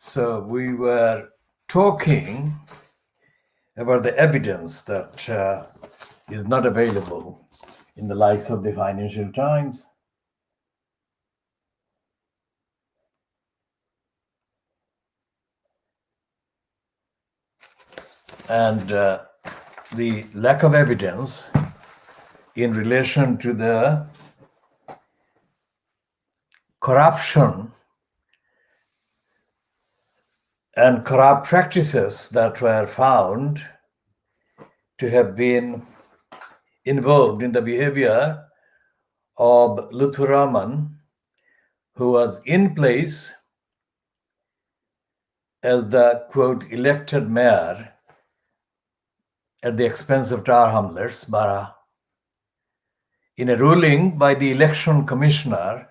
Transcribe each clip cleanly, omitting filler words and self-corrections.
So we were talking about the evidence that is not available in the likes of the Financial Times. And the lack of evidence in relation to the corruption and corrupt practices that were found to have been involved in the behavior of Luthuraman, who was in place as the, quote, elected mayor at the expense of Tar Hamlets, Bara, in a ruling by the election commissioner,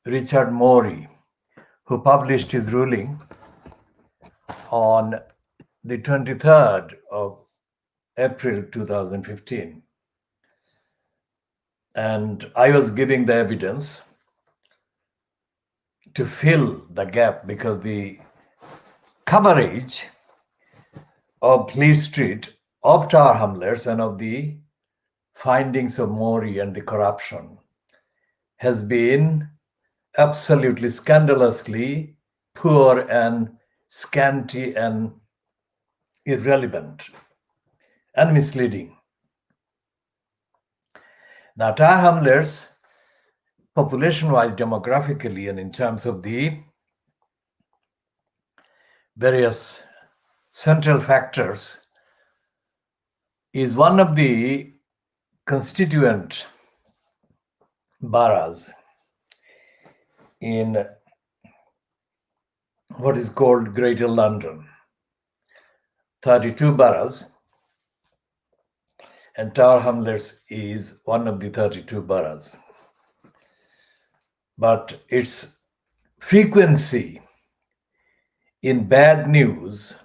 Richard Morey, who published his ruling on the 23rd of April 2015. And I was giving the evidence to fill the gap because the coverage of Fleet Street, of Tar Hamlets, and of the findings of Morey and the corruption has been absolutely scandalously poor and scanty and irrelevant and misleading. Now, Tar Hamlets, population-wise, demographically, and in terms of the various central factors, is one of the constituent boroughs in what is called Greater London. 32 boroughs, and Tar Hamlets is one of the 32 boroughs. But its frequency in bad news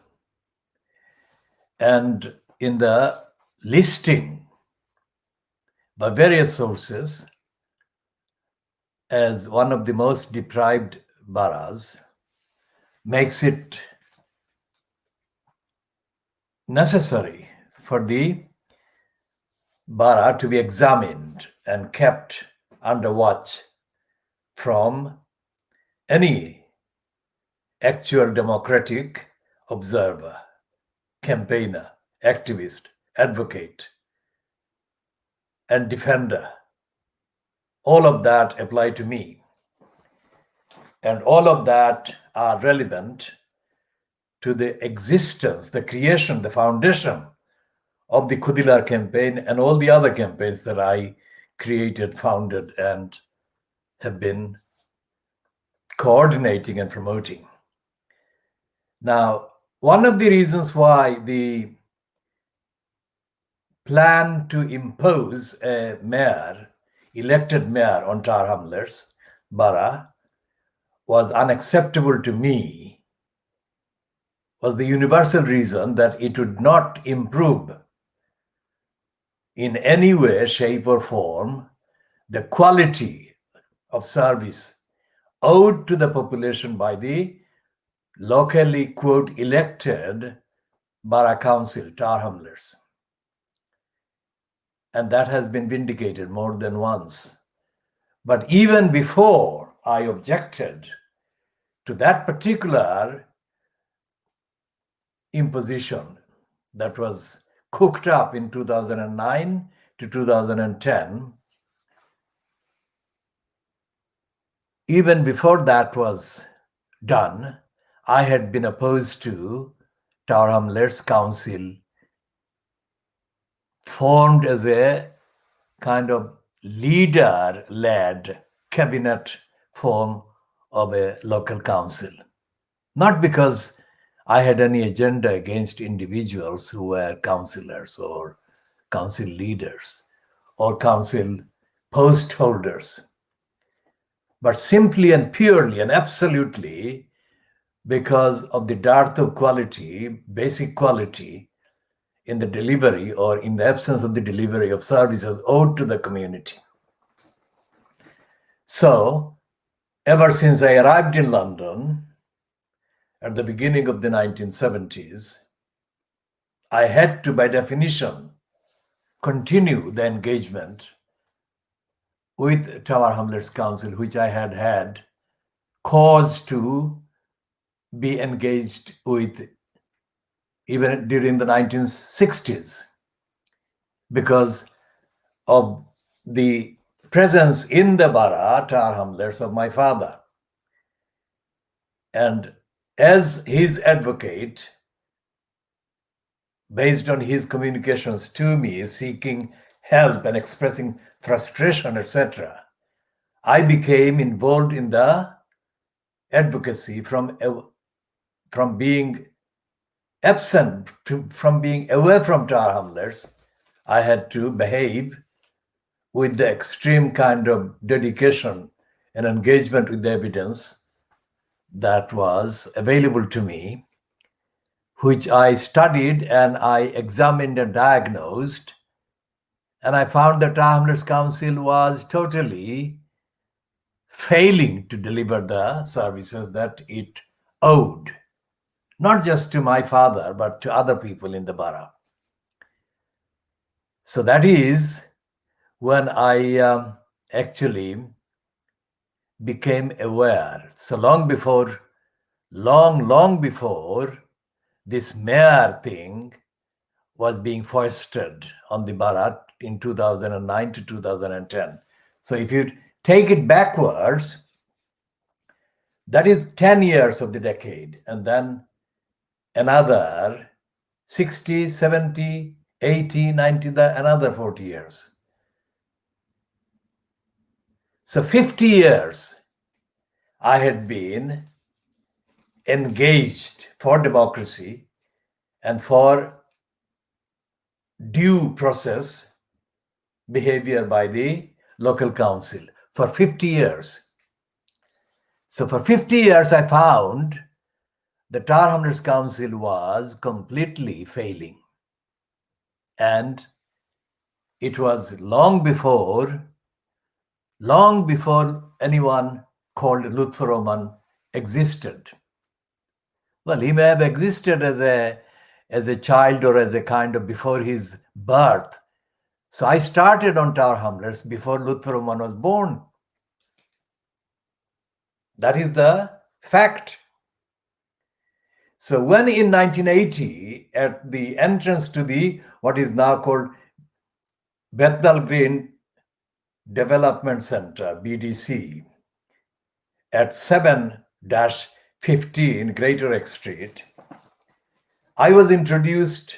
and in the listing by various sources as one of the most deprived boroughs makes it necessary for the borough to be examined and kept under watch from any actual democratic observer, campaigner, activist, advocate, and defender. All of that apply to me. And all of that are relevant to the existence, the creation, the foundation of the Khoodeelaar campaign and all the other campaigns that I created, founded, and have been coordinating and promoting. Now, one of the reasons why the plan to impose a mayor, elected mayor on Tar Hamlets borough was unacceptable to me was the universal reason that it would not improve in any way, shape, or form the quality of service owed to the population by the locally, quote, elected borough council, Tar Hamlets. And that has been vindicated more than once. But even before I objected to that particular imposition that was cooked up in 2009 to 2010, even before that was done, I had been opposed to Tar Hamlets Council, formed as a kind of leader-led cabinet form of a local council. Not because I had any agenda against individuals who were councillors or council leaders or council post holders, but simply and purely and absolutely because of the dearth of quality, basic quality in the delivery or in the absence of the delivery of services owed to the community. So, ever since I arrived in London, at the beginning of the 1970s, I had to, by definition, continue the engagement with Tower Hamlets Council, which I had had cause to be engaged with even during the 1960s, because of the presence in the Bara, Tower Hamlets, of my father. And as his advocate, based on his communications to me, seeking help and expressing frustration, etc., I became involved in the advocacy from being absent, from being away from Tower Hamlets. I had to behave with the extreme kind of dedication and engagement with the evidence that was available to me, which I studied and I examined and diagnosed. And I found that Tower Hamlets Council was totally failing to deliver the services that it owed, not just to my father, but to other people in the borough. So that is when I actually became aware. So long before this mayor thing was being foisted on the borough in 2009 to 2010. So if you take it backwards, that is 10 years of the decade, and then another 60, 70, 80, 90, another 40 years. So 50 years I had been engaged for democracy and for due process behavior by the local council for 50 years. So for 50 years, I found the Tower Hamlets Council was completely failing. And it was long before anyone called Lutfur Rahman existed. Well, he may have existed as a child or as a kind of before his birth. So I started on Tower Hamlets before Lutfur Rahman was born. That is the fact. So when in 1980, at the entrance to the what is now called Bethnal Green Development Center, BDC, at 7-15 Greater X Street, I was introduced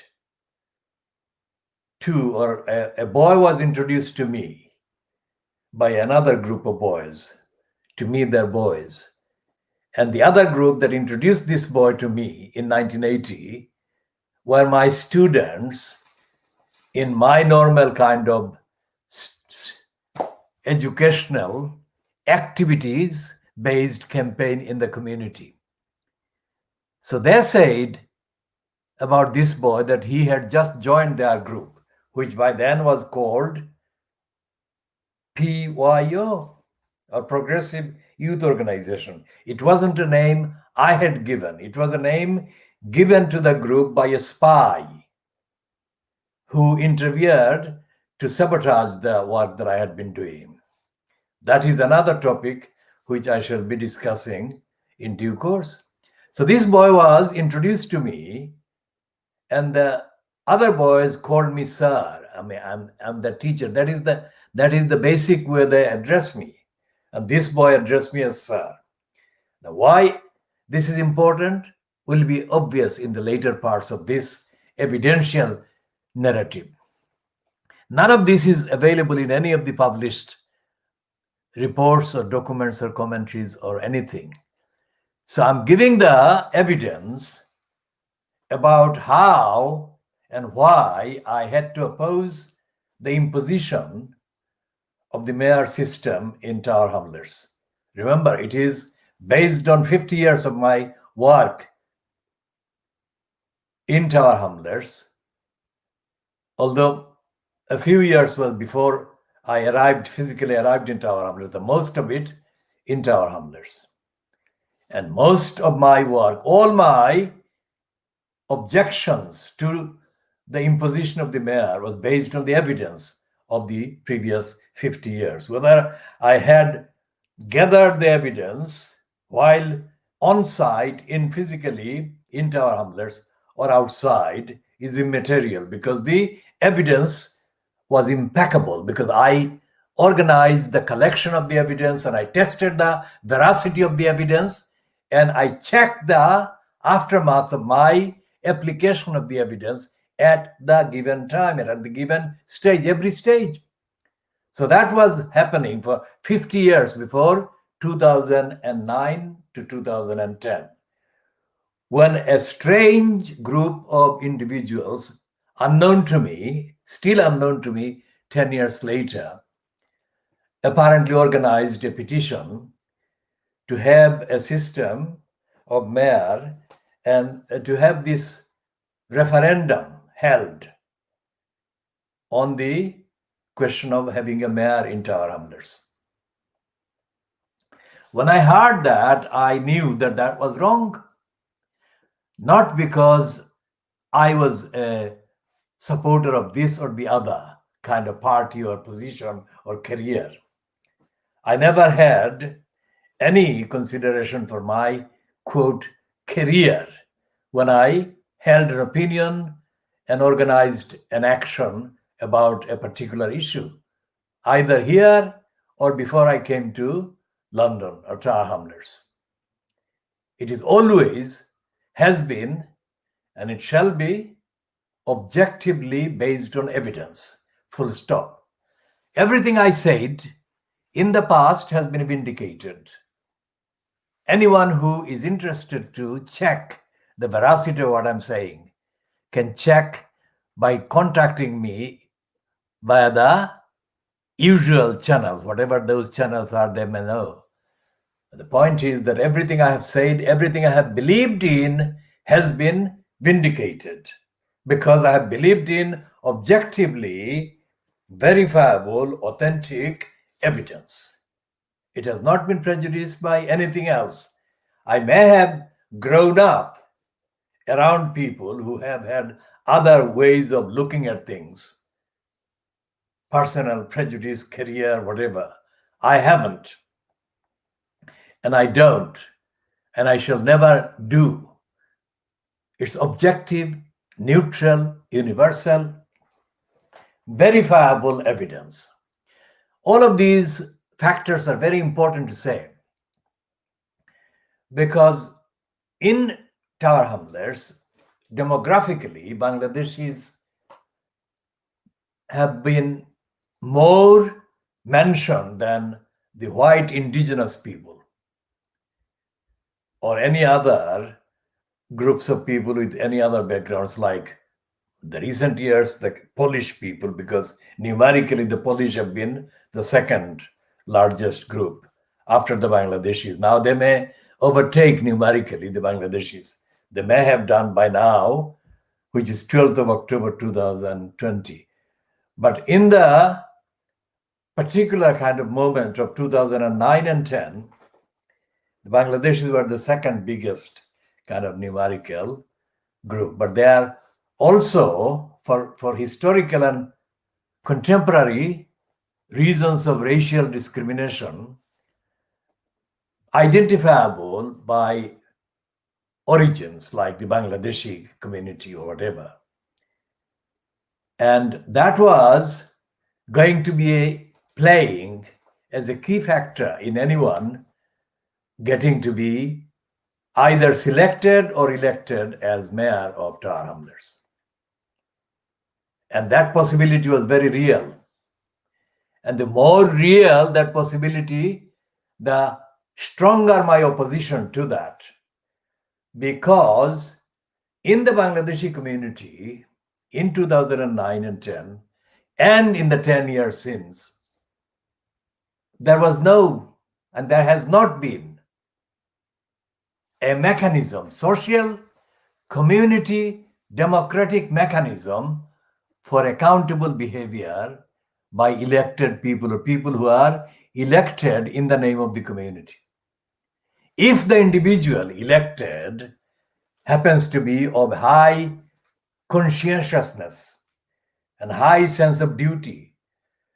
to, or a boy was introduced to me by another group of boys, to meet their boys. And the other group that introduced this boy to me in 1980 were my students in my normal kind of educational activities-based campaign in the community. So they said about this boy that he had just joined their group, which by then was called PYO, or Progressive Youth Organization. It wasn't a name I had given. It was a name given to the group by a spy who interfered to sabotage the work that I had been doing. That is another topic which I shall be discussing in due course. So this boy was introduced to me, and the other boys called me sir. I mean, I'm the teacher. That is the basic way they address me. And this boy addressed me as sir. Now, why this is important will be obvious in the later parts of this evidential narrative. None of this is available in any of the published reports or documents or commentaries or anything. So I'm giving the evidence about how and why I had to oppose the imposition of the mayor system in Tower Hamlets. Remember, it is based on 50 years of my work in Tower Hamlets, although a few years was before I physically arrived in Tower Hamlets, the most of it in Tower Hamlets. And most of my work, all my objections to the imposition of the mayor was based on the evidence of the previous 50 years. Whether I had gathered the evidence while on site, physically in Tower Hamlets or outside is immaterial, because the evidence was impeccable, because I organized the collection of the evidence and I tested the veracity of the evidence and I checked the aftermath of my application of the evidence at the given time and at the given stage, every stage. So that was happening for 50 years before 2009 to 2010, when a strange group of individuals, unknown to me, still unknown to me 10 years later, apparently organized a petition to have a system of mayor and to have this referendum held on the question of having a mayor in Tower Hamlets. When I heard that, I knew that that was wrong. Not because I was a supporter of this or the other kind of party or position or career. I never had any consideration for my, quote, career when I held an opinion and organized an action about a particular issue, either here or before I came to London or Tower Hamlets. It is always, has been, and it shall be objectively based on evidence, full stop. Everything I said in the past has been vindicated. Anyone who is interested to check the veracity of what I'm saying can check by contacting me via the usual channels, whatever those channels are, they may know. The point is that everything I have said, everything I have believed in has been vindicated, because I have believed in objectively verifiable, authentic evidence. It has not been prejudiced by anything else. I may have grown up around people who have had other ways of looking at things, personal prejudice, career, whatever. I haven't, and I don't, and I shall never do. It's objective, neutral, universal, verifiable evidence. All of these factors are very important to say, because in Tower Hamlets, demographically, Bangladeshis have been more mentioned than the white indigenous people or any other groups of people with any other backgrounds, like the recent years, the Polish people, because numerically the Polish have been the second largest group after the Bangladeshis. Now they may overtake numerically the Bangladeshis. They may have done by now, which is 12th of October 2020. But in the particular kind of moment of 2009 and 10, the Bangladeshis were the second biggest kind of numerical group. But they are also, for historical and contemporary reasons of racial discrimination, identifiable by origins like the Bangladeshi community or whatever. And that was going to be playing as a key factor in anyone getting to be either selected or elected as mayor of Tower Hamlets. And that possibility was very real. And the more real that possibility, the stronger my opposition to that. Because in the Bangladeshi community, in 2009 and 10, and in the 10 years since, there was no, and there has not been, a mechanism, social, community, democratic mechanism for accountable behavior by elected people or people who are elected in the name of the community. If the individual elected happens to be of high conscientiousness and high sense of duty,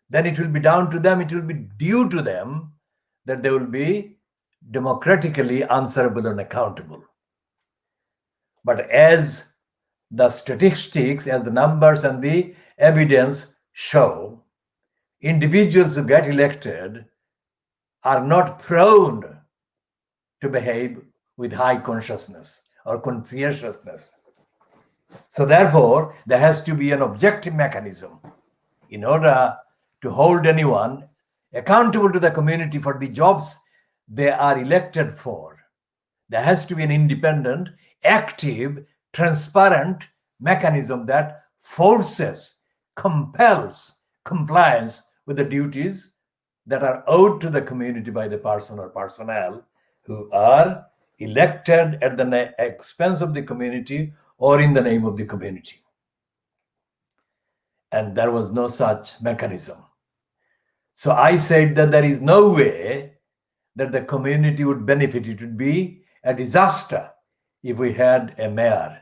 then it will be down to them, it will be due to them that they will be democratically answerable and accountable. But as the statistics, as the numbers and the evidence show, individuals who get elected are not prone to behave with high consciousness or conscientiousness. So therefore, there has to be an objective mechanism in order to hold anyone accountable to the community for the jobs they are elected for. There has to be an independent, active, transparent mechanism that forces, compels compliance with the duties that are owed to the community by the person or personnel who are elected at the expense of the community or in the name of the community. And there was no such mechanism. So I said that there is no way that the community would benefit. It would be a disaster if we had a mayor,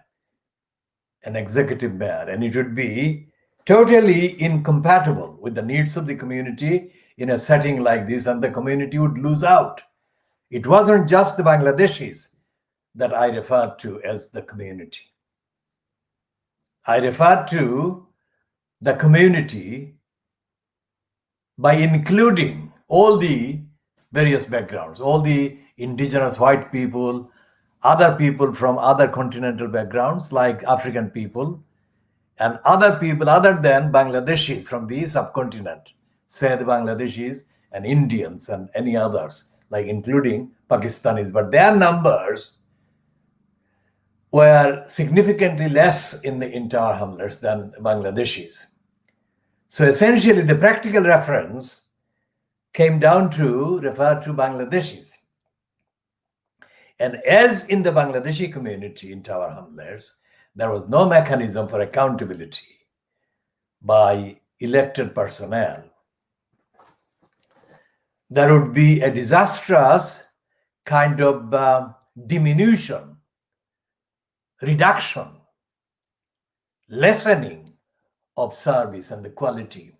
an executive mayor, and it would be totally incompatible with the needs of the community in a setting like this, and the community would lose out. It wasn't just the Bangladeshis that I referred to as the community. I referred to the community by including all the various backgrounds, all the indigenous white people, other people from other continental backgrounds like African people, and other people other than Bangladeshis from the subcontinent, say the Bangladeshis and Indians and any others, like including Pakistanis. But their numbers were significantly less in the entire hamlets than Bangladeshis. So essentially, the practical reference came down to refer to Bangladeshis. And as in the Bangladeshi community in Tower Hamlets, there was no mechanism for accountability by elected personnel. There would be a disastrous kind of diminution, reduction, lessening of service and the quality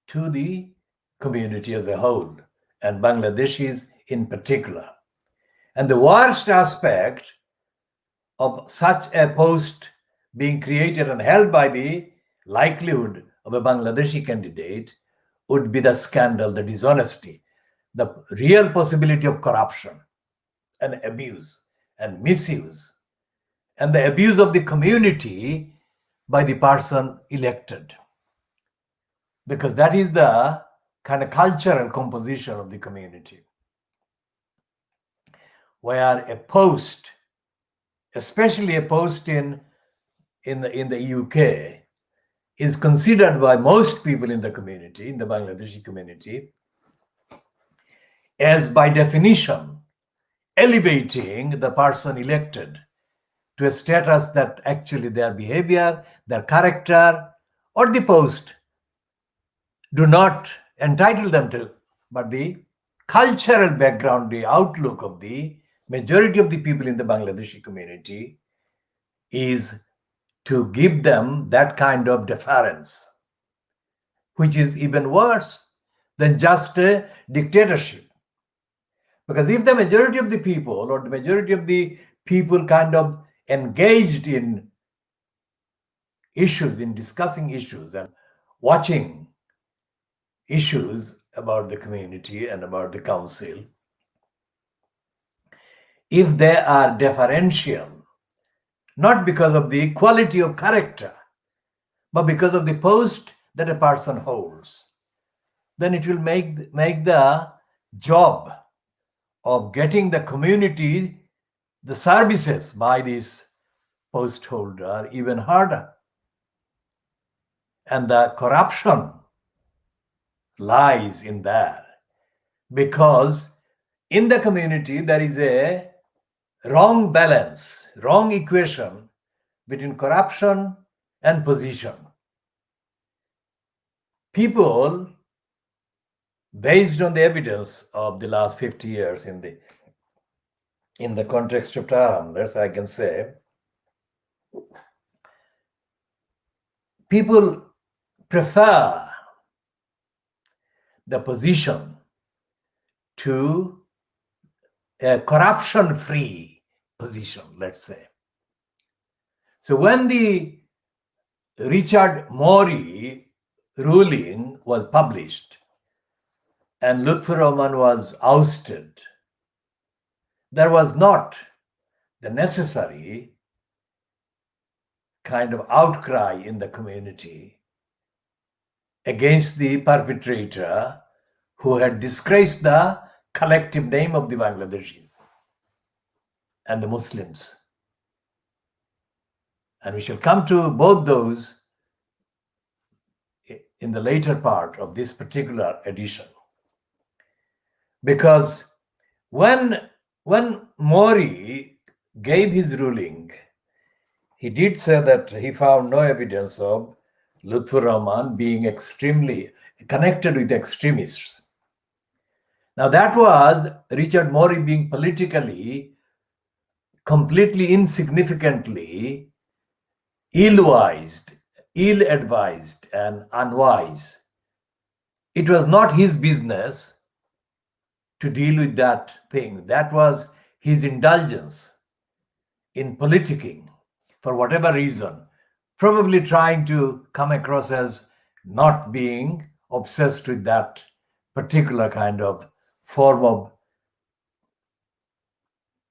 to the community as a whole, and Bangladeshis in particular. And the worst aspect of such a post being created and held by the likelihood of a Bangladeshi candidate would be the scandal, the dishonesty, the real possibility of corruption and abuse and misuse, and the abuse of the community by the person elected. Because that is the kind of cultural composition of the community, where a post, especially a post in the UK, is considered by most people in the community, in the Bangladeshi community, as by definition elevating the person elected to a status that actually their behavior, their character, or the post do not entitle them to. But the cultural background, the outlook of the majority of the people in the Bangladeshi community is to give them that kind of deference, which is even worse than just a dictatorship. Because if the majority of the people or the majority of the people kind of engaged in issues, in discussing issues and watching issues about the community and about the council, if they are deferential, not because of the quality of character, but because of the post that a person holds, then it will make the job of getting the community the services by this post holder even harder. And the corruption lies in there, because in the community there is a wrong balance, wrong equation between corruption and position. People based on the evidence of the last 50 years in the context of Tar Hamlers, I can say people prefer the position to a corruption-free position, let's say. So when the Richard Morey ruling was published and Lutfur Rahman was ousted, there was not the necessary kind of outcry in the community against the perpetrator who had disgraced the collective name of the Bangladeshis and the Muslims. And we shall come to both those in the later part of this particular edition. Because when Mori gave his ruling, he did say that he found no evidence of Lutfur Rahman being extremely connected with extremists. Now that was Richard Morey being politically completely insignificantly ill-advised and unwise. It was not his business to deal with that thing. That was his indulgence in politicking for whatever reason, probably trying to come across as not being obsessed with that particular kind of form of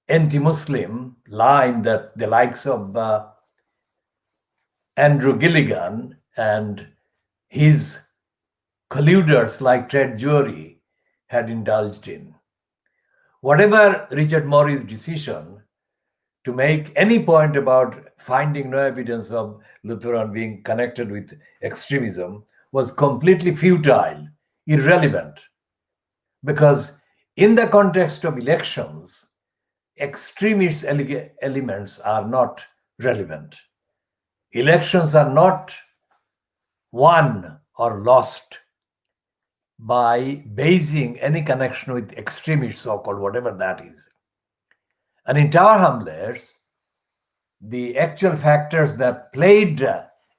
anti-Muslim line that the likes of Andrew Gilligan and his colluders like Ted Jury had indulged in. Whatever Richard Morey's decision to make any point about finding no evidence of Lutheran being connected with extremism was completely futile, irrelevant, because in the context of elections, extremist elements are not relevant. Elections are not won or lost by basing any connection with extremists, so-called, whatever that is. And in Tower Hamlets, the actual factors that played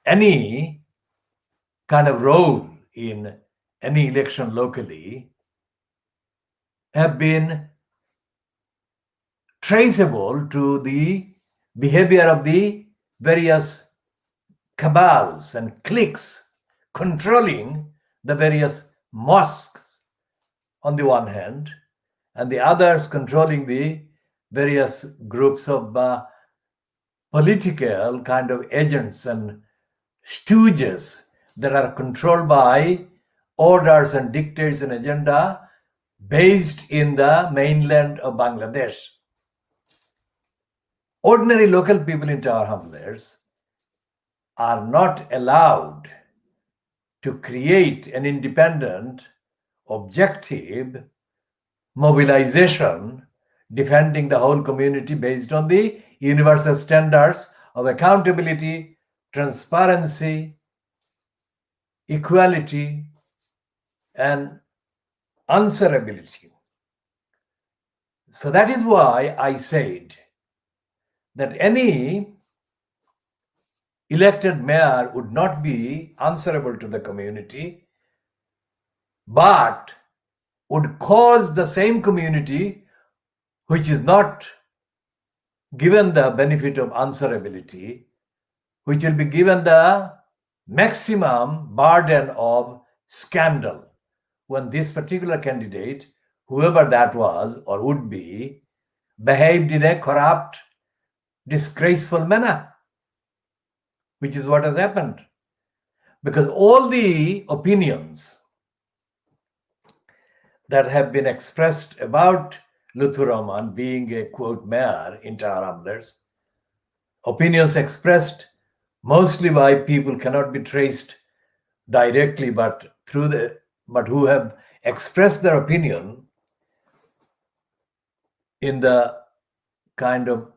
any kind of role in any election locally have been traceable to the behavior of the various cabals and cliques controlling the various mosques on the one hand, and the others controlling the various groups of political kind of agents and stooges that are controlled by orders and dictates and agenda based in the mainland of Bangladesh. Ordinary local people in Tower Hamlets are not allowed to create an independent, objective mobilization defending the whole community based on the universal standards of accountability, transparency, equality, and answerability. So that is why I said that any elected mayor would not be answerable to the community, but would cause the same community which is not given the benefit of answerability, which will be given the maximum burden of scandal when this particular candidate, whoever that was or would be, behaved in a corrupt, disgraceful manner, which is what has happened. Because all the opinions that have been expressed about Lutfur Rahman being a quote mayor in Tower Hamlets, opinions expressed mostly by people cannot be traced directly, but who have expressed their opinion in the kind of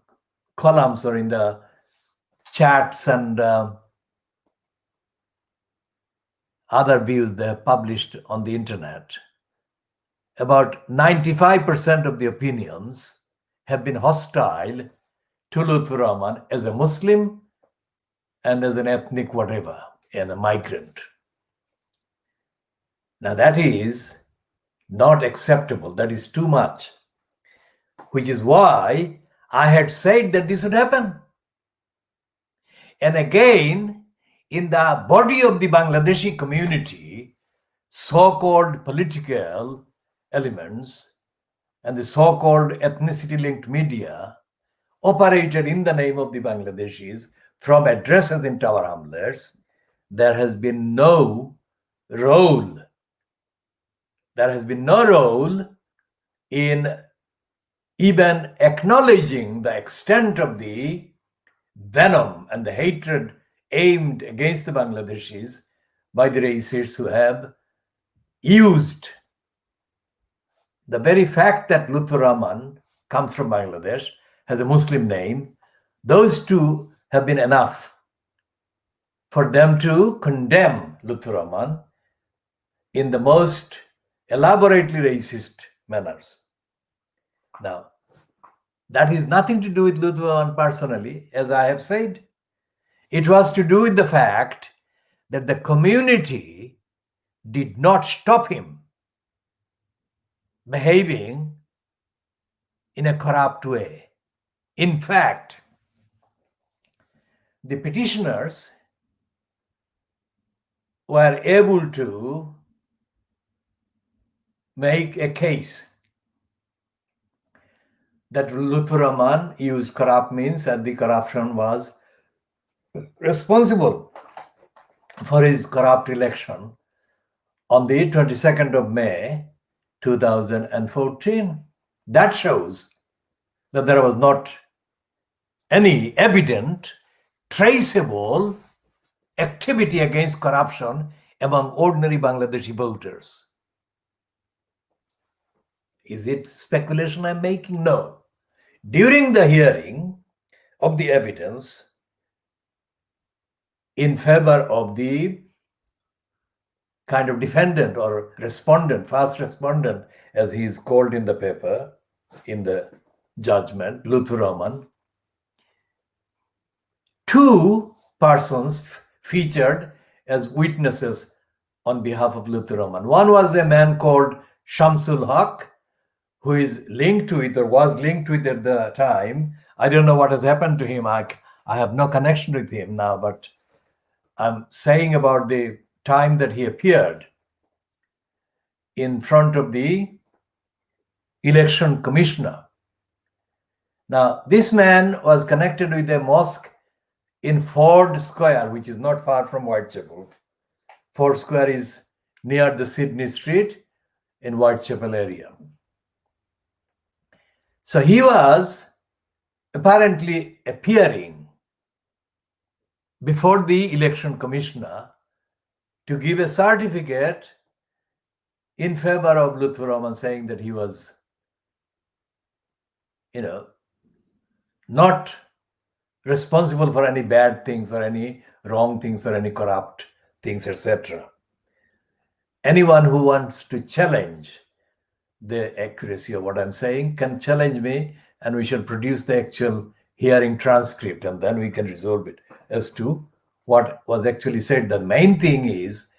columns or in the chats and other views they have published on the internet. about 95% of the opinions have been hostile to Lutfur Rahman as a Muslim and as an ethnic whatever, and a migrant. Now that is not acceptable. That is too much, which is why I had said that this would happen. And again, in the body of the Bangladeshi community, so-called political elements and the so-called ethnicity-linked media operated in the name of the Bangladeshis from addresses in Tower Hamlets. There has been no role. There has been no role in even acknowledging the extent of the venom and the hatred aimed against the Bangladeshis by the racists who have used the very fact that Lutfur Rahman comes from Bangladesh, has a Muslim name. Those two have been enough for them to condemn Lutfur Rahman in the most elaborately racist manners. Now, that is nothing to do with Lutfur Rahman personally, as I have said. It was to do with the fact that the community did not stop him behaving in a corrupt way. In fact, the petitioners were able to make a case that Lutfur Rahman used corrupt means and the corruption was responsible for his corrupt election on the 22nd of May 2014. That shows that there was not any evident, traceable activity against corruption among ordinary Bangladeshi voters. Is it speculation I'm making? No. During the hearing of the evidence in favor of the kind of defendant or respondent, first respondent, as he is called in the paper, in the judgment, Lutfur Rahman, two persons featured as witnesses on behalf of Lutfur Rahman. One was a man called Shamsul Haque, who is linked to it or was linked to it at the time. I don't know what has happened to him. I have no connection with him now, but I'm saying about the time that he appeared in front of the election commissioner. Now, this man was connected with a mosque in Ford Square, which is not far from Whitechapel. Ford Square is near the Sydney Street in Whitechapel area. So he was apparently appearing before the election commissioner to give a certificate in favor of Lutfur Rahman, saying that he was, not responsible for any bad things or any wrong things or any corrupt things, etc. Anyone who wants to challenge the accuracy of what I'm saying can challenge me, and we shall produce the actual hearing transcript, and then we can resolve it as to what was actually said. The main thing is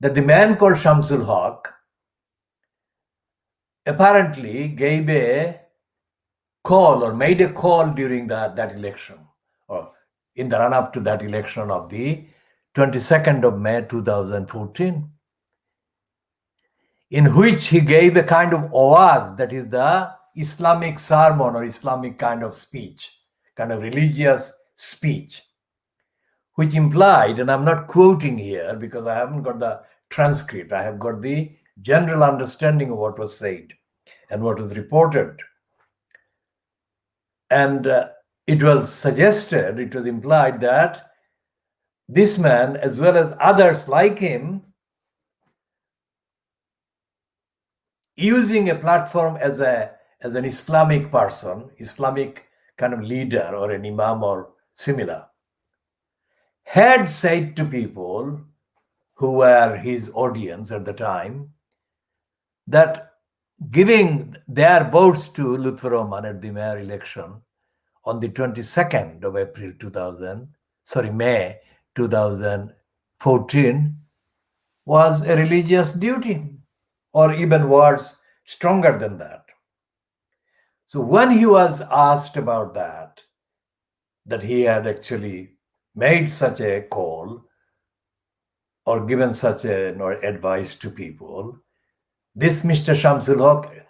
that the man called Shamsul Haque apparently gave a call or made a call during that election, or in the run-up to that election of the 22nd of May 2014, in which he gave a kind of awaz, that is the Islamic sermon or Islamic kind of speech, kind of religious speech, which implied, and I'm not quoting here because I haven't got the transcript, I have got the general understanding of what was said and what was reported. And it was suggested, it was implied that this man, as well as others like him, using a platform as an Islamic person, Islamic kind of leader or an imam or similar, had said to people who were his audience at the time that giving their votes to Lutfur Rahman at the mayor election on the 22nd of April May 2014 was a religious duty, or even words stronger than that. So when he was asked about that he had actually made such a call or given such an advice to people, this Mr. Shamsul Haque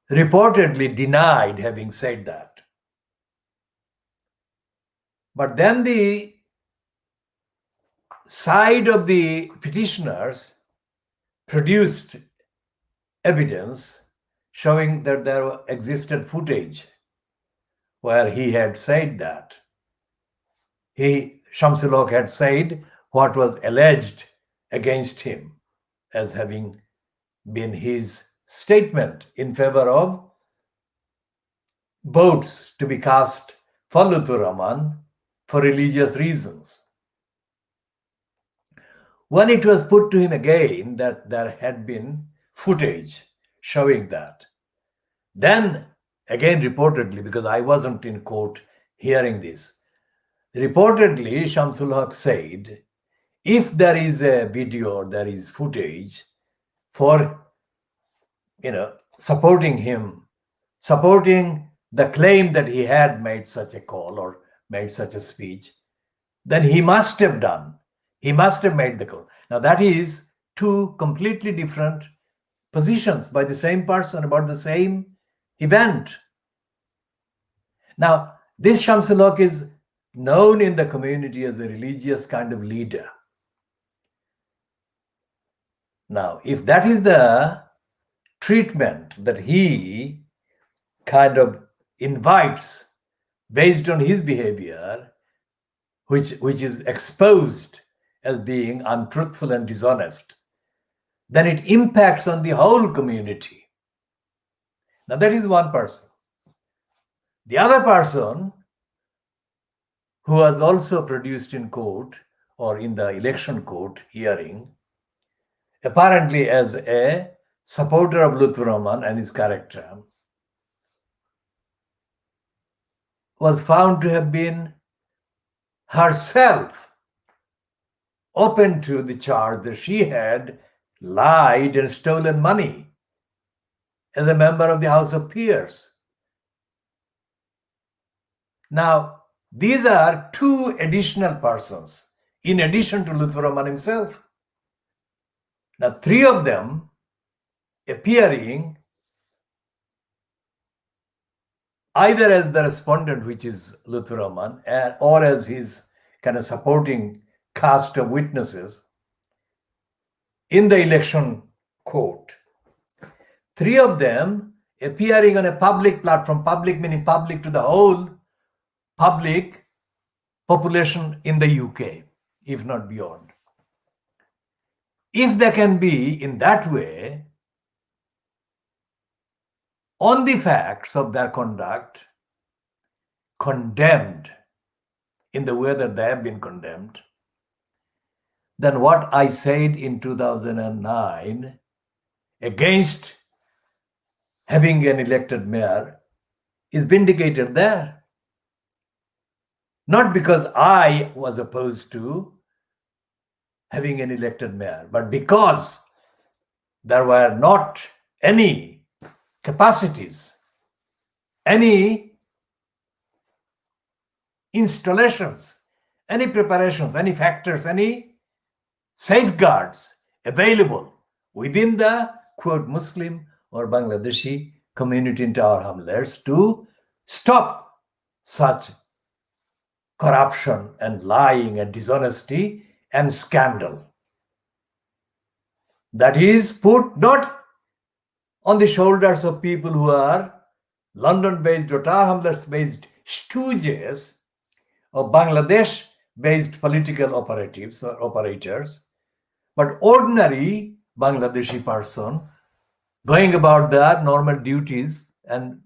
reportedly denied having said that. But then the side of the petitioners produced evidence showing that there existed footage where he had said that. Shamsul Haque had said what was alleged against him as having been his statement in favor of votes to be cast for Lutfur Rahman for religious reasons. When it was put to him again that there had been footage showing that, then again reportedly, because I wasn't in court hearing this, reportedly Shamsul Haque said, if there is a video or there is footage for supporting him, supporting the claim that he had made such a call or made such a speech, then he must have made the call. Now that is two completely different positions by the same person about the same event. Now this Shamsul Haque is known in the community as a religious kind of leader. Now if that is the treatment that he kind of invites based on his behavior, which is exposed as being untruthful and dishonest, then it impacts on the whole community. Now that is one person. The other person who was also produced in court or in the election court hearing, apparently as a supporter of Lutfur Rahman and his character, was found to have been herself open to the charge that she had lied and stolen money as a member of the House of Peers. Now, these are two additional persons in addition to Lutfur Rahman himself. Now, three of them appearing either as the respondent, which is Lutfur Rahman, or as his kind of supporting cast of witnesses in the election court. Three of them appearing on a public platform, public meaning public to the whole public population in the UK, if not beyond. If they can be in that way, on the facts of their conduct, condemned in the way that they have been condemned, then what I said in 2009 against having an elected mayor is vindicated there. Not because I was opposed to having an elected mayor, but because there were not any capacities, any installations, any preparations, any factors, any safeguards available within the quote Muslim or Bangladeshi community in Tower Hamlets to stop such corruption and lying and dishonesty and scandal. That is put not on the shoulders of people who are London-based or Tower Hamlets-based stooges or Bangladesh-based political operatives or operators, but ordinary Bangladeshi person going about their normal duties and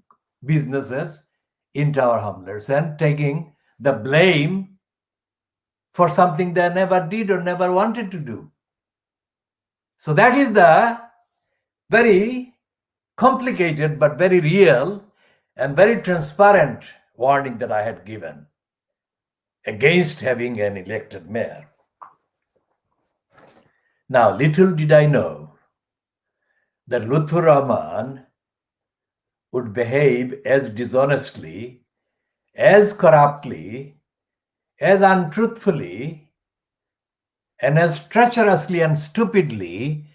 businesses in Tower Hamlets and taking the blame for something they never did or never wanted to do. So that is the very complicated but very real and very transparent warning that I had given against having an elected mayor. Now, little did I know that Lutfur Rahman would behave as dishonestly, as corruptly, as untruthfully, and as treacherously and stupidly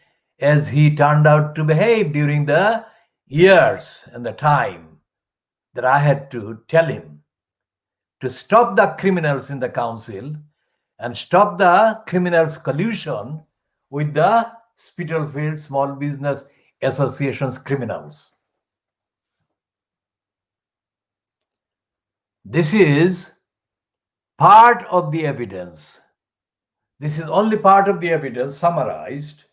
as he turned out to behave during the years and the time that I had to tell him to stop the criminals in the council and stop the criminals' collusion with the Spitalfield Small Business Association's criminals. This is part of the evidence. This is only part of the evidence summarized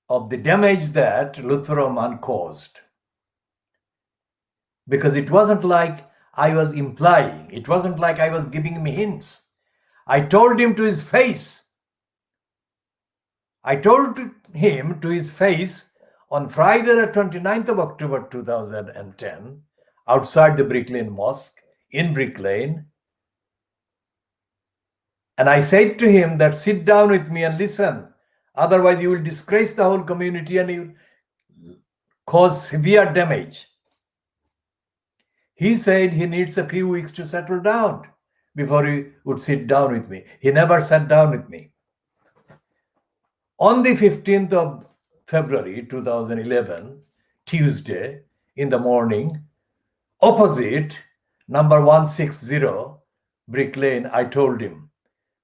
of the damage that Lutfur Rahman caused. Because it wasn't like I was implying, it wasn't like I was giving him hints. I told him to his face. I told him to his face on Friday, the 29th of October 2010, outside the Brick Lane Mosque in Brick Lane. And I said to him that sit down with me and listen. Otherwise, you will disgrace the whole community and you will cause severe damage. He said he needs a few weeks to settle down before he would sit down with me. He never sat down with me. On the 15th of February 2011, Tuesday in the morning, opposite number 160 Brick Lane, I told him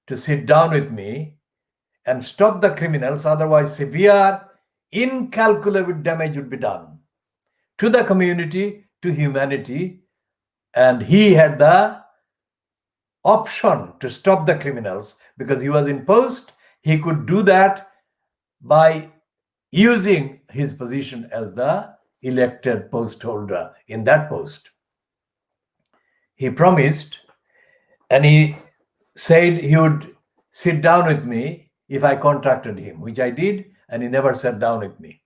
to sit down with me and stop the criminals, otherwise severe, incalculable damage would be done to the community, to humanity, and he had the option to stop the criminals because he was in post. He could do that by using his position as the elected post holder in that post. He promised and he said he would sit down with me if I contacted him, which I did, and he never sat down with me.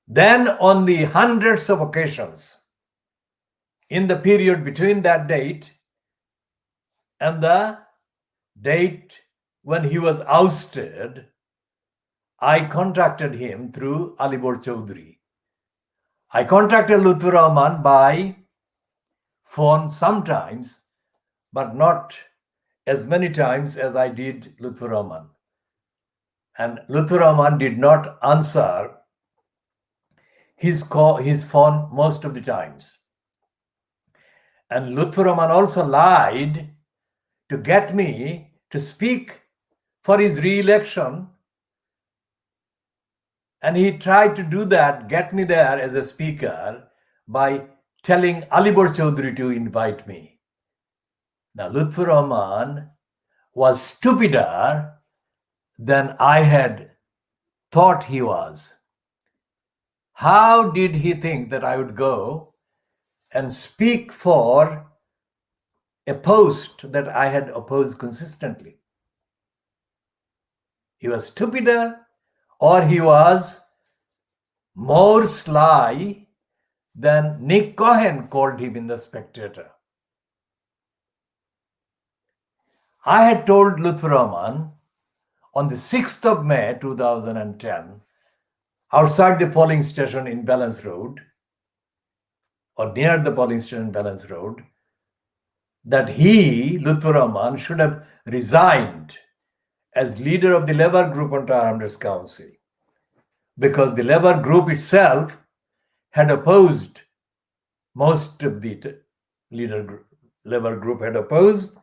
Then on the hundreds of occasions in the period between that date and the date when he was ousted, I contacted him through Alibor Chowdhury. I contacted Lutfur Rahman by phone sometimes, but not as many times as I did Lutfur Rahman. And Lutfur Rahman did not answer his phone most of the times. And Lutfur Rahman also lied to get me to speak for his re-election. And he tried to do that, get me there as a speaker by telling Alibor Chowdhury to invite me. Now, Lutfur Rahman was stupider than I had thought he was. How did he think that I would go and speak for a post that I had opposed consistently? He was stupider, or he was more sly than Nick Cohen called him in The Spectator. I had told Lutfur Rahman on the 6th of May 2010, outside the polling station in Balance Road, or near the polling station in Balance Road, that he, Lutfur Rahman, should have resigned as leader of the Labour Group on Tower Hamlets Council, because the Labour Group itself had opposed, most of the Labour Group had opposed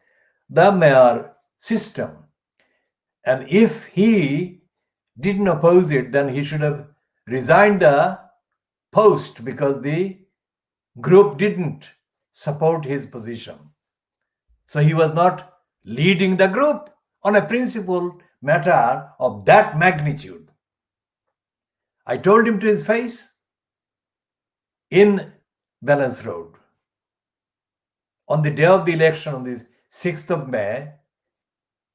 the mayor system. And if he didn't oppose it, then he should have resigned the post because the group didn't support his position. So he was not leading the group on a principled matter of that magnitude. I told him to his face in Balance Road on the day of the election, on the 6th of May,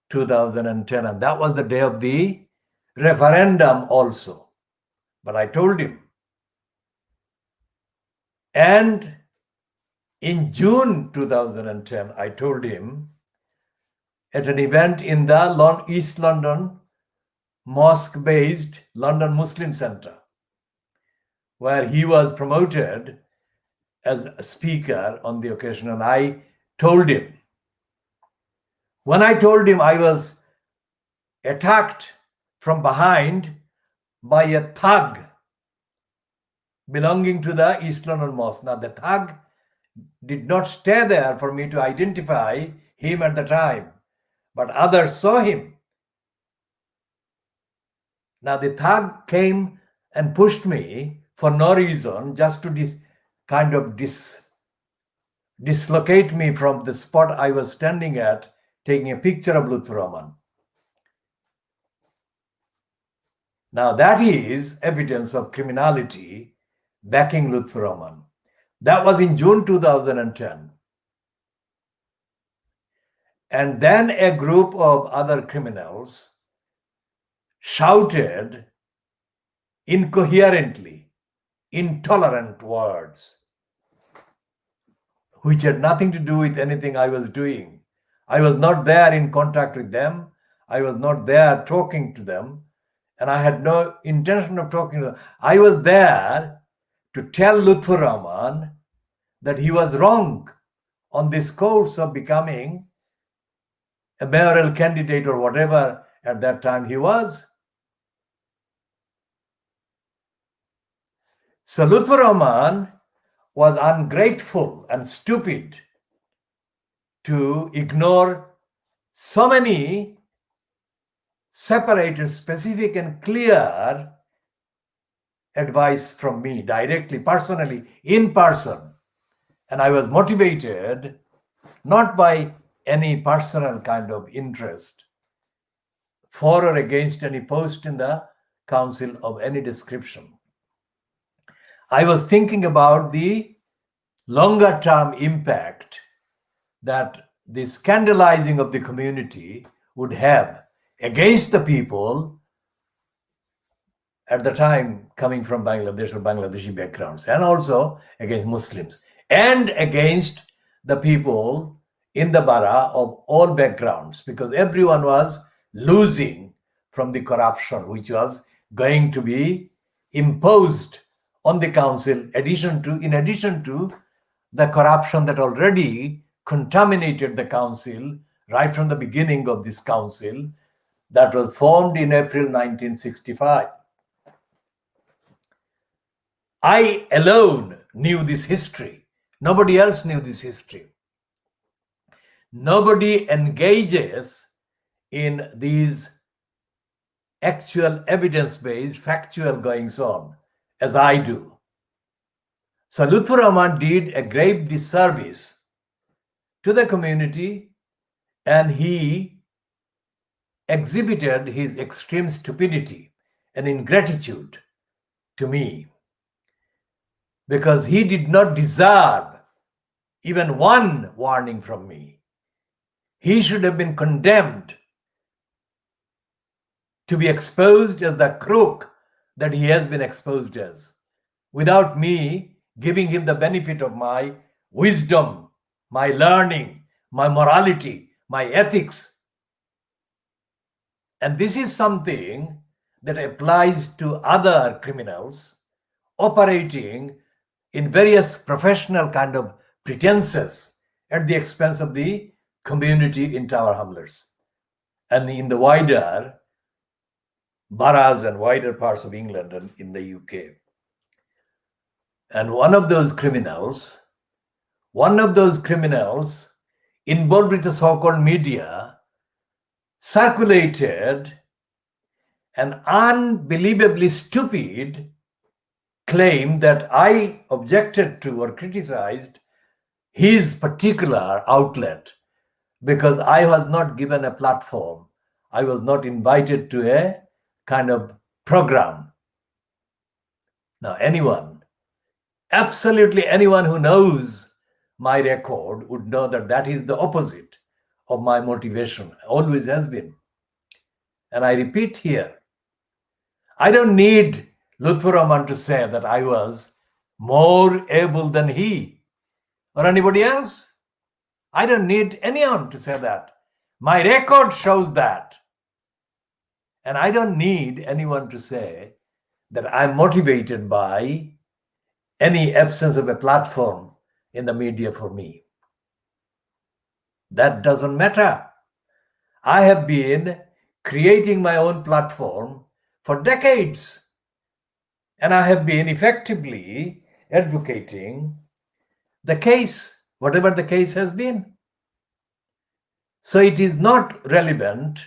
2010, and that was the day of the referendum also. But I told him. And in June 2010, I told him at an event in the East London mosque-based London Muslim Centre, where he was promoted as a speaker on the occasion, and I told him. When I told him, I was attacked from behind by a thug belonging to the East London Mosque. Now, the thug did not stay there for me to identify him at the time, but others saw him. Now, the thug came and pushed me for no reason, just to dislocate me from the spot I was standing at, taking a picture of Lutfur Rahman. Now, that is evidence of criminality backing Lutfur Rahman. That was in June 2010. And then a group of other criminals shouted incoherently, intolerant words, which had nothing to do with anything I was doing. I was not there in contact with them. I was not there talking to them. And I had no intention of talking to them. I was there to tell Lutfur Rahman that he was wrong on this course of becoming a mayoral candidate or whatever at that time he was. So Lutfur Rahman was ungrateful and stupid to ignore so many separated, specific and clear advice from me directly, personally, in person. And I was motivated not by any personal kind of interest for or against any post in the council of any description. I was thinking about the longer term impact that the scandalizing of the community would have against the people at the time coming from Bangladesh or Bangladeshi backgrounds, and also against Muslims, and against the people in the Bara of all backgrounds, because everyone was losing from the corruption which was going to be imposed on the council, in addition to the corruption that already contaminated the council right from the beginning of this council that was formed in April 1965. I alone knew this history. Nobody else knew this history. Nobody engages in these actual evidence-based, factual goings on as I do. So Lutfur Rahman did a grave disservice to the community, and he exhibited his extreme stupidity and ingratitude to me, because he did not deserve even one warning from me. He should have been condemned to be exposed as the crook that he has been exposed as, without me giving him the benefit of my wisdom, my learning, my morality, my ethics. And this is something that applies to other criminals operating in various professional kind of pretenses at the expense of the community in Tower Hamlets and in the wider boroughs and wider parts of England and in the UK. And one of those criminals involved with the so-called media circulated an unbelievably stupid claim that I objected to or criticized his particular outlet because I was not given a platform. I was not invited to a kind of program. Now, absolutely anyone who knows my record would know that that is the opposite of my motivation, always has been. And I repeat here, I don't need Lutfur Rahman to say that I was more able than he or anybody else. I don't need anyone to say that. My record shows that. And I don't need anyone to say that I'm motivated by any absence of a platform in the media for me. That doesn't matter. I have been creating my own platform for decades, and I have been effectively advocating the case, whatever the case has been. So it is not relevant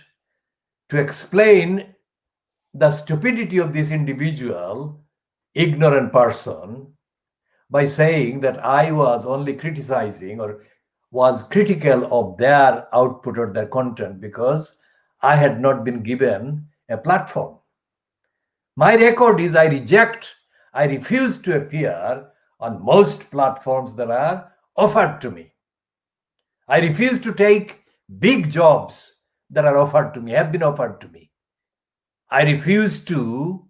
to explain the stupidity of this individual, ignorant person, by saying that I was only criticizing or was critical of their output or their content because I had not been given a platform. My record is I refuse to appear on most platforms that are offered to me. I refuse to take big jobs that are offered to me, have been offered to me. I refuse to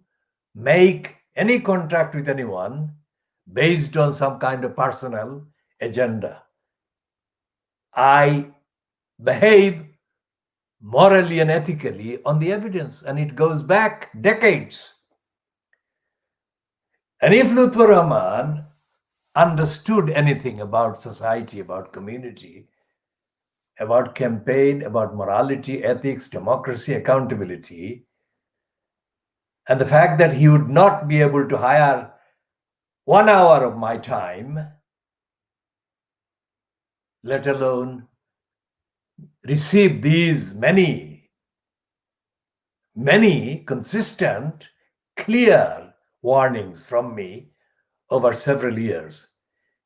make any contract with anyone based on some kind of personal agenda. I behave morally and ethically on the evidence, and it goes back decades. And if Lutfur Rahman understood anything about society, about community, about campaign, about morality, ethics, democracy, accountability, and the fact that he would not be able to hire 1 hour of my time, let alone receive these many consistent, clear warnings from me over several years,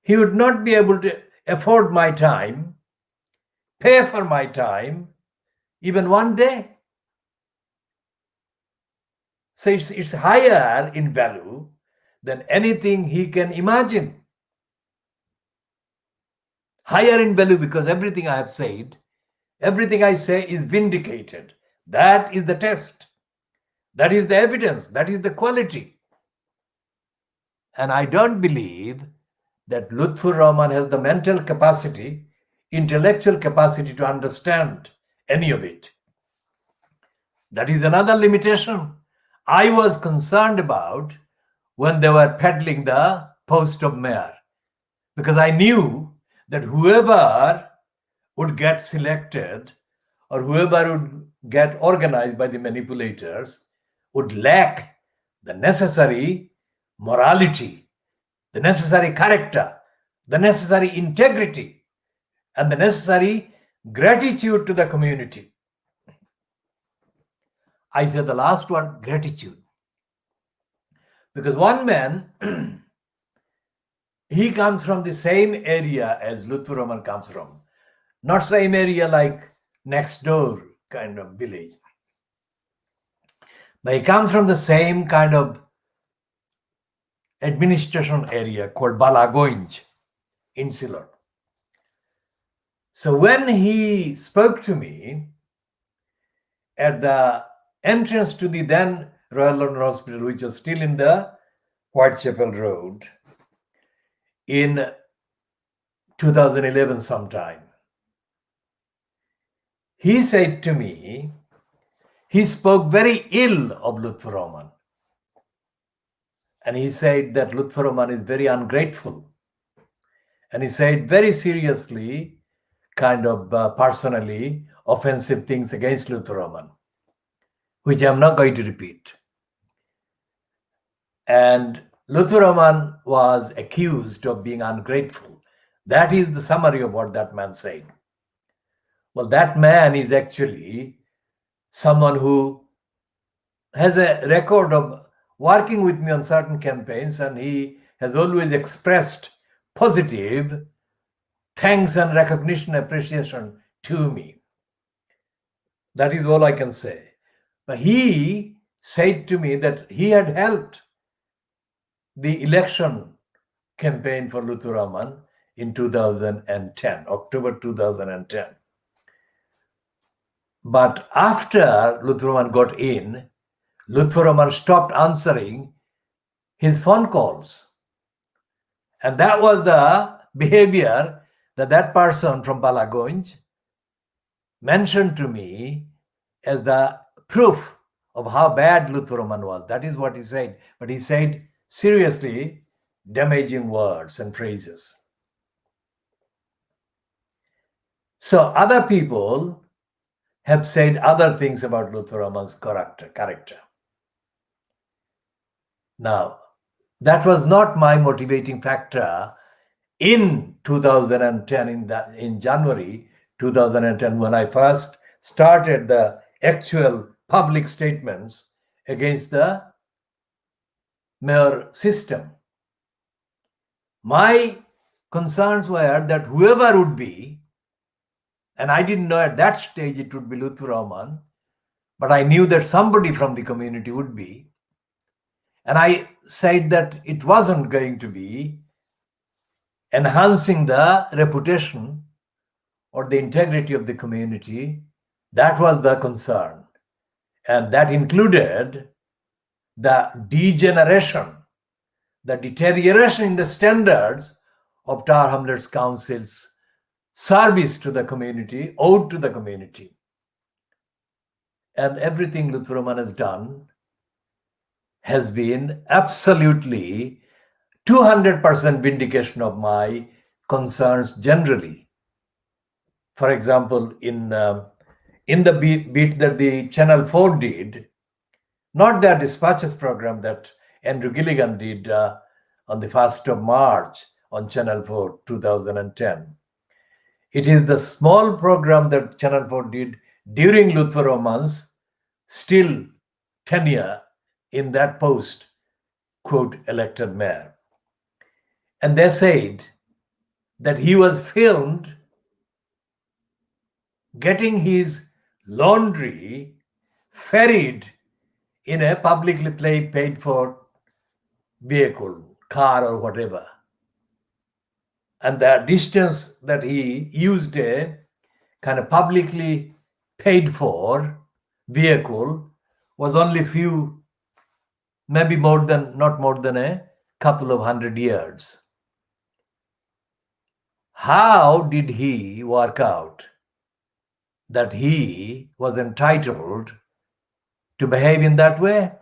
he would not be able to afford my time, pay for my time, even one day. So it's higher in value than anything he can imagine. Higher in value because everything I have said, everything I say is vindicated. That is the test. That is the evidence. That is the quality. And I don't believe that Lutfur Rahman has the mental capacity, intellectual capacity to understand any of it. That is another limitation I was concerned about when they were peddling the post of mayor, because I knew that whoever would get selected or whoever would get organized by the manipulators would lack the necessary morality, the necessary character, the necessary integrity, and the necessary gratitude to the community. I said the last one, gratitude. Because one man, he comes from the same area as Lutfur Rahman comes from. Not same area like next door kind of village. But he comes from the same kind of administration area called Balagoinj in Ceylon. So when he spoke to me at the entrance to the then Royal London Hospital, which was still in the Whitechapel Road, in 2011 sometime, he said to me, he spoke very ill of Lutfur Rahman. And he said that Lutfur Rahman is very ungrateful. And he said very seriously, kind of personally offensive things against Lutfur Rahman, which I'm not going to repeat. And Lutfur Rahman was accused of being ungrateful. That is the summary of what that man said. Well, that man is actually someone who has a record of working with me on certain campaigns, and he has always expressed positive thanks and recognition, appreciation to me. That is all I can say. But he said to me that he had helped the election campaign for Lutfur Rahman in 2010, October 2010. But after Lutfur Rahman got in, Lutfur Rahman stopped answering his phone calls. And that was the behavior that person from Balagunj mentioned to me as the proof of how bad Lutfur Rahman was. That is what he said. But he said seriously damaging words and phrases. So other people have said other things about Lutfur Rahman's character. Now, that was not my motivating factor in 2010, in January 2010, when I first started the actual public statements against the mayor system. My concerns were that whoever would be, and I didn't know at that stage it would be Lutfur Rahman, but I knew that somebody from the community would be. And I said that it wasn't going to be enhancing the reputation or the integrity of the community. That was the concern. And that included the degeneration, the deterioration in the standards of Tar Hamlets Council's service to the community, owed to the community. And everything Lutfur Rahman has done has been absolutely 200% vindication of my concerns generally. For example, in the beat that the Channel 4 did, not their dispatches program that Andrew Gilligan did on the 1st of March on Channel 4, 2010. It is the small program that Channel 4 did during Lutfur Rahman's still tenure in that post, quote, elected mayor. And they said that he was filmed getting his laundry ferried in a publicly paid for vehicle, car or whatever. And the distance that he used a kind of publicly paid for vehicle was only few, maybe not more than a couple of 100 yards. How did he work out that he was entitled to behave in that way?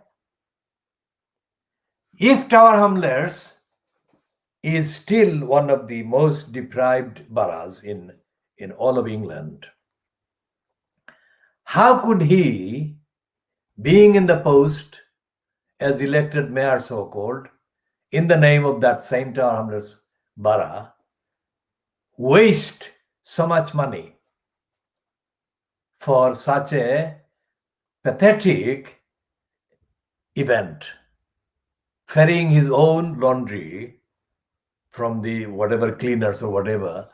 If Tower Hamlets is still one of the most deprived boroughs in all of England, how could he, being in the post as elected mayor, so-called, in the name of that same Tower Hamlets borough, waste so much money for such a pathetic event, ferrying his own laundry from the whatever cleaners or whatever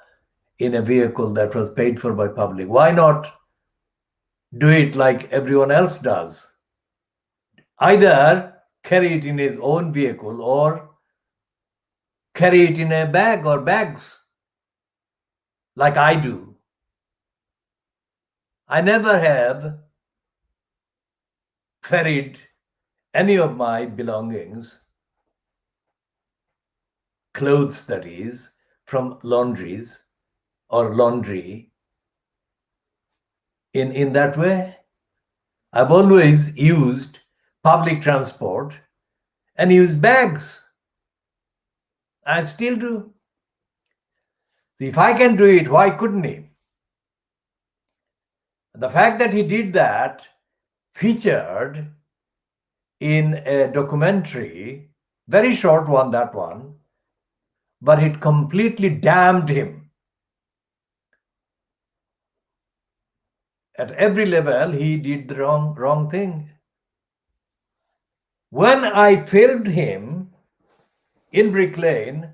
in a vehicle that was paid for by public? Why not do it like everyone else does? Either carry it in his own vehicle or carry it in a bag or bags, like I do. I never have ferried any of my belongings, clothes that is, from laundries or laundry in that way. I've always used public transport and used bags. I still do. So if I can do it, why couldn't he? The fact that he did that featured in a documentary, very short one, that one, but it completely damned him. At every level, he did the wrong thing. When I filmed him in Brick Lane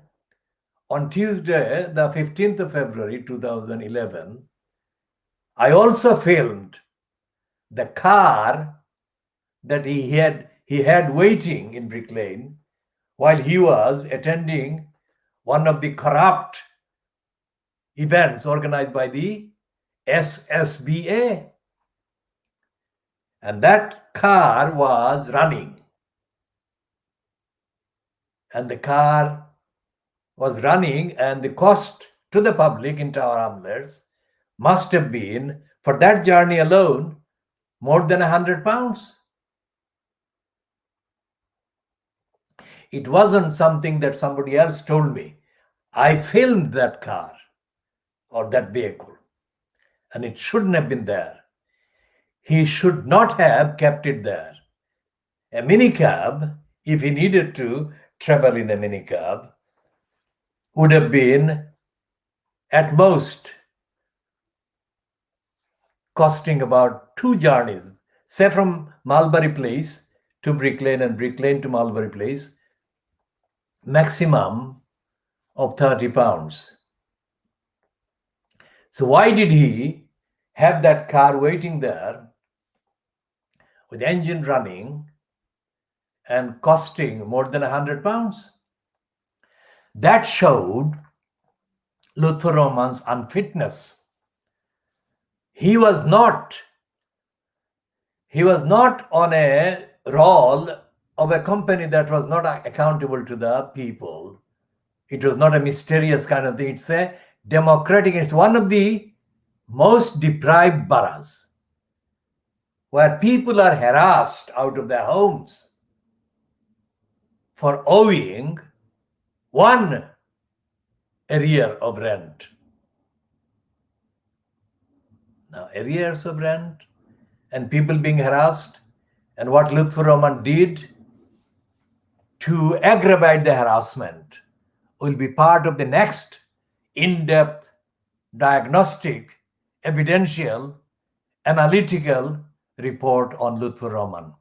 on Tuesday, the 15th of February 2011, I also filmed the car that he had waiting in Brick Lane while he was attending one of the corrupt events organized by the SSBA. And that car was running. And the car was running, and the cost to the public in Tower Hamlets must have been, for that journey alone, more than £100. It wasn't something that somebody else told me. I filmed that car or that vehicle, and it shouldn't have been there. He should not have kept it there. A minicab, if he needed to travel in a minicab, would have been at most costing about 2 journeys, say from Mulberry Place to Brick Lane and Brick Lane to Mulberry Place, maximum of £30. So why did he have that car waiting there with engine running and costing more than £100? That showed Lutfur Rahman's unfitness. He was not on a roll of a company that was not accountable to the people. It was not a mysterious kind of thing. It's a democratic, it's one of the most deprived boroughs where people are harassed out of their homes for owing one arrear of rent. Now, arrears of rent and people being harassed, and what Lutfur Rahman did to aggravate the harassment will be part of the next in-depth diagnostic, evidential, analytical report on Lutfur Rahman.